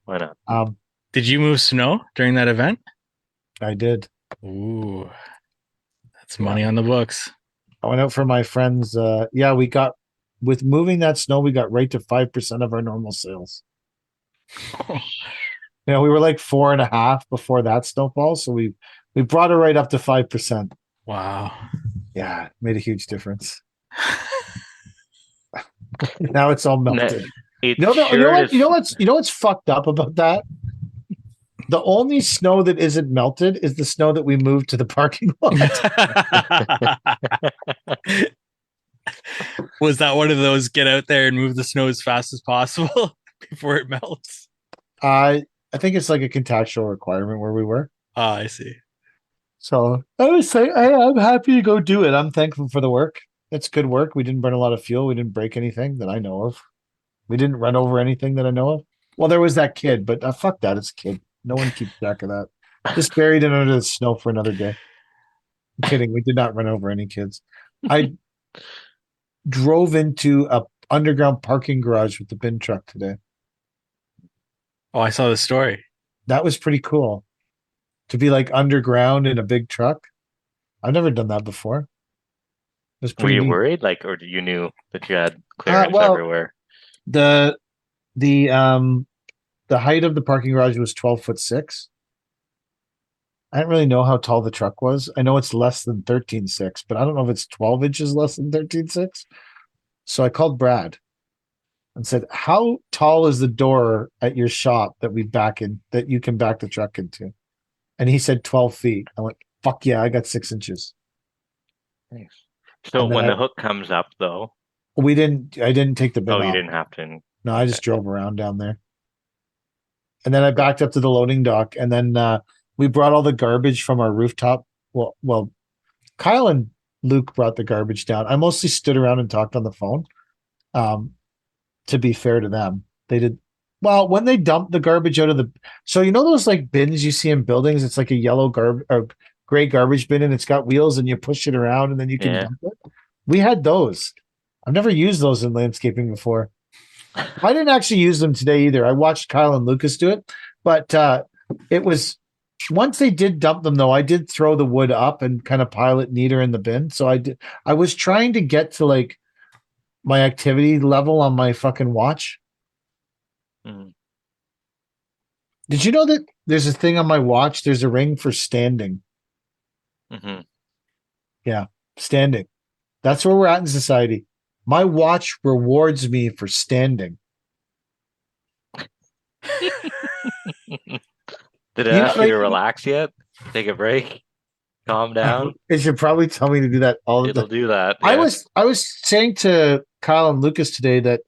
Why not? Did you move snow during that event? I did. Ooh. That's money on the books. I went out for my friends. We got with moving that snow, we got right to 5% of our normal sales. You know, we were like 4.5 before that snowfall, so we brought it right up to 5%. Wow. Yeah, it made a huge difference. Now it's all melted. It You know sure what? is. You know what's fucked up about that? The only snow that isn't melted is the snow that we moved to the parking lot. Was that one of those get out there and move the snow as fast as possible before it melts? I think it's like a contextual requirement where we were. Oh, I see. So I would say I'm happy to go do it. I'm thankful for the work. It's good work. We didn't burn a lot of fuel. We didn't break anything that I know of. We didn't run over anything that I know of. Well, there was that kid, but fuck that. It's a kid. No one keeps track of that. Just buried it under the snow for another day. I'm kidding. We did not run over any kids. I drove into a underground parking garage with the bin truck today. Oh, I saw the story. That was pretty cool. To be like underground in a big truck. I've never done that before. It was Were pretty you neat. worried, like, or you knew that you had clearance well, everywhere? The height of the parking garage was 12'6". I didn't really know how tall the truck was. I know it's less than 13'6", but I don't know if it's 12 inches less than 13'6". So I called Brad and said, "How tall is the door at your shop that you can back the truck into?" And he said 12 feet. I went, "Fuck yeah, I got 6 inches." Nice. So And then when the hook comes up, though, I didn't take the bin oh, you off. didn't have to. No, I just drove around down there. And then I backed up to the loading dock, and then we brought all the garbage from our rooftop. Well, Kyle and Luke brought the garbage down. I mostly stood around and talked on the phone. To be fair to them, they did well when they dumped the garbage out of the. So you know those like bins you see in buildings? It's like a yellow or gray garbage bin, and it's got wheels, and you push it around, and then you can dump it. We had those. I've never used those in landscaping before. I didn't actually use them today either. I watched Kyle and Lucas do it, but it was once they did dump them though, I did throw the wood up and kind of pile it neater in the bin. So I was trying to get to like my activity level on my fucking watch. Mm. Did you know that there's a thing on my watch? There's a ring for standing. Mm-hmm. Yeah, standing. That's where we're at in society. My watch rewards me for standing. Did it ask you to relax yet? Take a break? Calm down? It should probably tell me to do that all the time. It'll do that. Yeah. Yeah. I was saying to Kyle and Lucas today that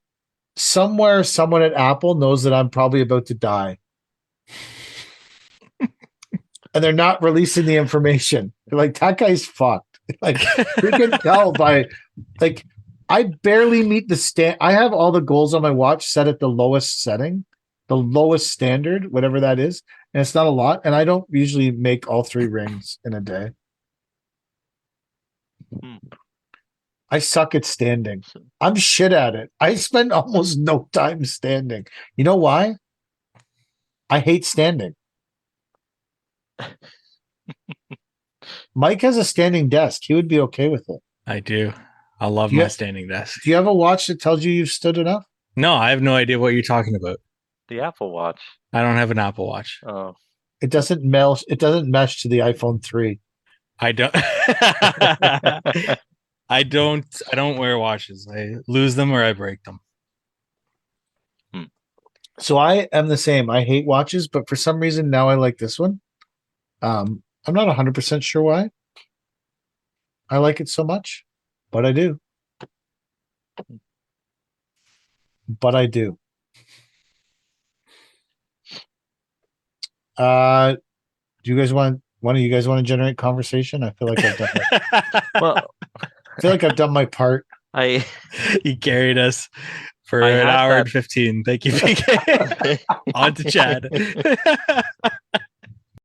somewhere someone at Apple knows that I'm probably about to die. And they're not releasing the information. They're like, that guy's fucked. Like, we can tell by, like, I barely meet the stand. I have all the goals on my watch set at the lowest setting, the lowest standard, whatever that is. And it's not a lot. And I don't usually make all 3 rings in a day. I suck at standing. I'm shit at it. I spend almost no time standing. You know why? I hate standing. Mike has a standing desk. He would be okay with it. I do. I love my standing desk. Do you have a watch that tells you you've stood enough? No, I have no idea what you're talking about. The Apple Watch. I don't have an Apple Watch. Oh. It doesn't mesh. It doesn't mesh to the iPhone 3. I don't. I don't wear watches. I lose them or I break them. So I am the same. I hate watches, but for some reason now I like this one. I'm not 100% sure why. I like it so much, but I do. Do you guys want? One of you guys want to generate conversation? I feel like I've done that. Well, I feel like I've done my part. You carried us for an hour and 15. Thank you, PK. On to Chad.